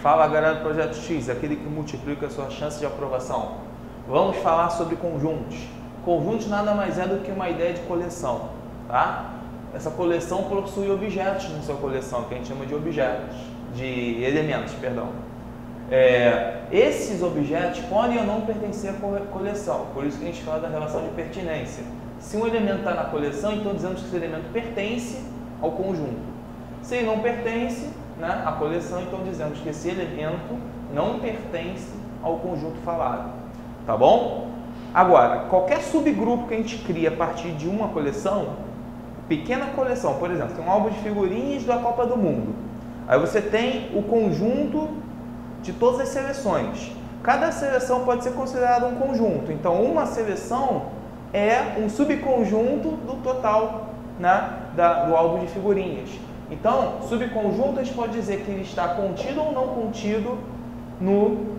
Fala galera do Projeto X, aquele que multiplica a sua chance de aprovação. Vamos falar sobre conjuntos. Conjuntos nada mais é do que uma ideia de coleção, tá? Essa coleção possui objetos na sua coleção, que a gente chama de objetos, de elementos, perdão. Esses objetos podem ou não pertencer à coleção, por isso que a gente fala da relação de pertinência. Se um elemento está na coleção, então dizemos que esse elemento pertence ao conjunto. Se ele não pertence, né, à coleção, então dizemos que esse elemento não pertence ao conjunto falado. Tá bom? Agora, qualquer subgrupo que a gente cria a partir de uma coleção, pequena coleção, por exemplo, tem um álbum de figurinhas da Copa do Mundo. Aí você tem o conjunto de todas as seleções. Cada seleção pode ser considerada um conjunto. Então, uma seleção é um subconjunto do total, né, do álbum de figurinhas. Então, subconjunto a gente pode dizer que ele está contido ou não contido no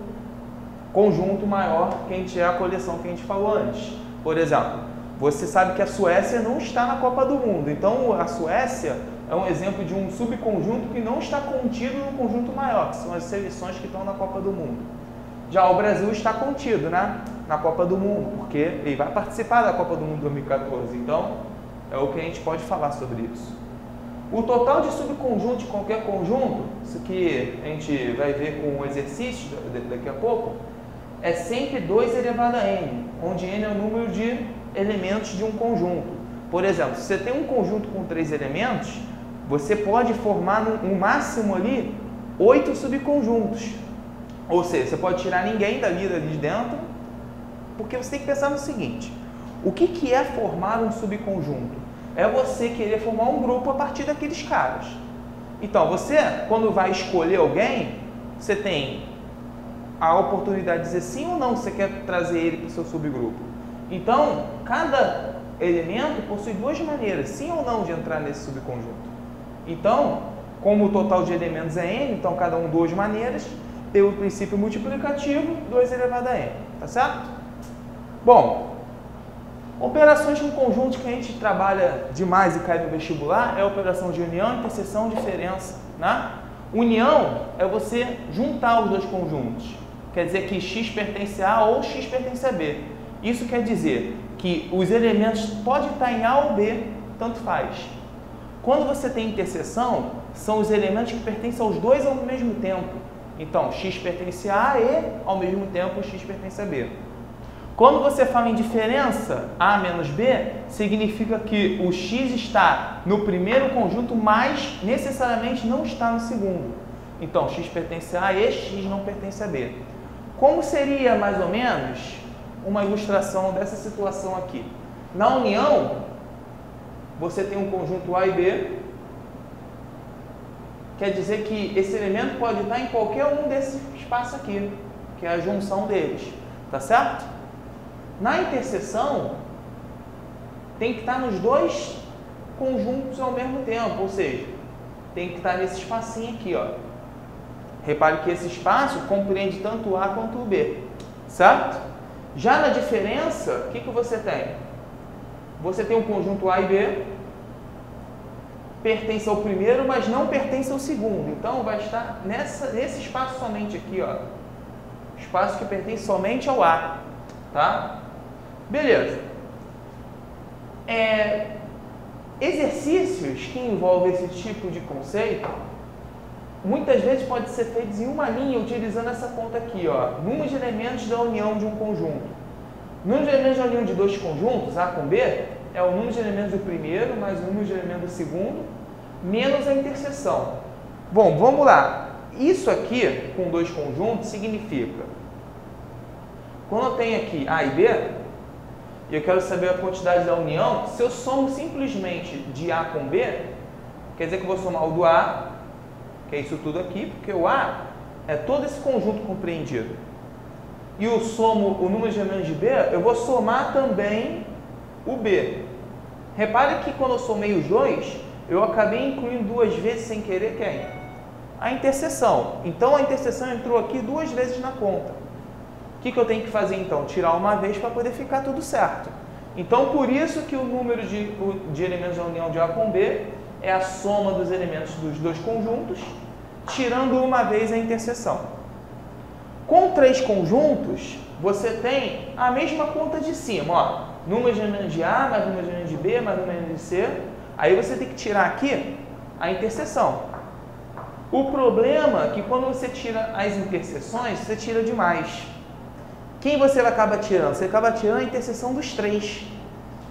conjunto maior que é a coleção que a gente falou antes. Por exemplo, você sabe que a Suécia não está na Copa do Mundo. Então, a Suécia é um exemplo de um subconjunto que não está contido no conjunto maior, que são as seleções que estão na Copa do Mundo. Já o Brasil está contido, né, na Copa do Mundo, porque ele vai participar da Copa do Mundo 2014. Então, é o que a gente pode falar sobre isso. O total de subconjuntos de qualquer conjunto, isso que a gente vai ver com o exercício daqui a pouco, é sempre 2 elevado a n, onde n é o número de elementos de um conjunto. Por exemplo, se você tem um conjunto com 3 elementos, você pode formar no máximo ali 8 subconjuntos. Ou seja, você pode tirar ninguém dali de dentro, porque você tem que pensar no seguinte: o que é formar um subconjunto? É você querer formar um grupo a partir daqueles caras. Então, você, quando vai escolher alguém, você tem a oportunidade de dizer sim ou não você quer trazer ele para o seu subgrupo. Então, cada elemento possui 2 maneiras, sim ou não, de entrar nesse subconjunto. Então, como o total de elementos é n, então cada um 2 maneiras, pelo princípio multiplicativo, 2 elevado a n. Tá certo? Bom, operações com conjuntos que a gente trabalha demais e cai no vestibular é a operação de união, interseção, diferença, né? União é você juntar os 2 conjuntos. Quer dizer que x pertence a A ou x pertence a B. Isso quer dizer que os elementos podem estar em A ou B, tanto faz. Quando você tem interseção, são os elementos que pertencem aos 2 ao mesmo tempo. Então, x pertence a A e, ao mesmo tempo, x pertence a B. Quando você fala em diferença, A menos B, significa que o x está no primeiro conjunto, mas necessariamente não está no segundo. Então, x pertence a A e x não pertence a B. Como seria, mais ou menos, uma ilustração dessa situação aqui? Na união, você tem um conjunto A e B, quer dizer que esse elemento pode estar em qualquer um desses espaços aqui, que é a junção deles, tá certo? Na interseção, tem que estar nos 2 conjuntos ao mesmo tempo, ou seja, tem que estar nesse espacinho aqui, ó. Repare que esse espaço compreende tanto o A quanto o B, certo? Já na diferença, o que você tem? Você tem um conjunto A e B, pertence ao primeiro, mas não pertence ao segundo. Então, vai estar nesse espaço somente aqui, ó. Espaço que pertence somente ao A, tá? Beleza. Exercícios que envolvem esse tipo de conceito, muitas vezes pode ser feitos em uma linha, utilizando essa conta aqui, ó. Número de elementos da união de um conjunto. Número de elementos da união de 2 conjuntos, A com B, é o número de elementos do primeiro mais o número de elementos do segundo, menos a interseção. Bom, vamos lá. Isso aqui, com 2 conjuntos, significa, quando eu tenho aqui A e B, e eu quero saber a quantidade da união, se eu somo simplesmente de A com B, quer dizer que eu vou somar o do A, que é isso tudo aqui, porque o A é todo esse conjunto compreendido. E eu somo o número de elementos de B, eu vou somar também o B. Repare que quando eu somei os 2, eu acabei incluindo 2 vezes sem querer quem? A interseção. Então, a interseção entrou aqui 2 vezes na conta. O que eu tenho que fazer, então? Tirar uma vez para poder ficar tudo certo. Então, por isso que o número de elementos da união de A com B é a soma dos elementos dos 2 conjuntos tirando uma vez a interseção. Com 3 conjuntos, você tem a mesma conta de cima, ó, números germinantes de A, mais números germinantes de B, mais números germinantes de C. Aí você tem que tirar aqui a interseção. O problema é que quando você tira as interseções, você tira demais. Quem você acaba tirando? Você acaba tirando a interseção dos 3.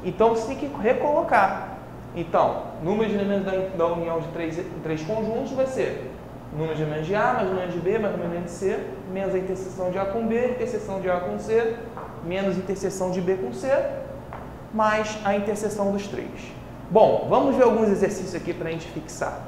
Então, você tem que recolocar. Então, número de elementos da união de 3 conjuntos vai ser número de elementos de A, mais número de B, mais número de C, menos a interseção de A com B, interseção de A com C, menos interseção de B com C, mais a interseção dos 3. Bom, vamos ver alguns exercícios aqui para a gente fixar.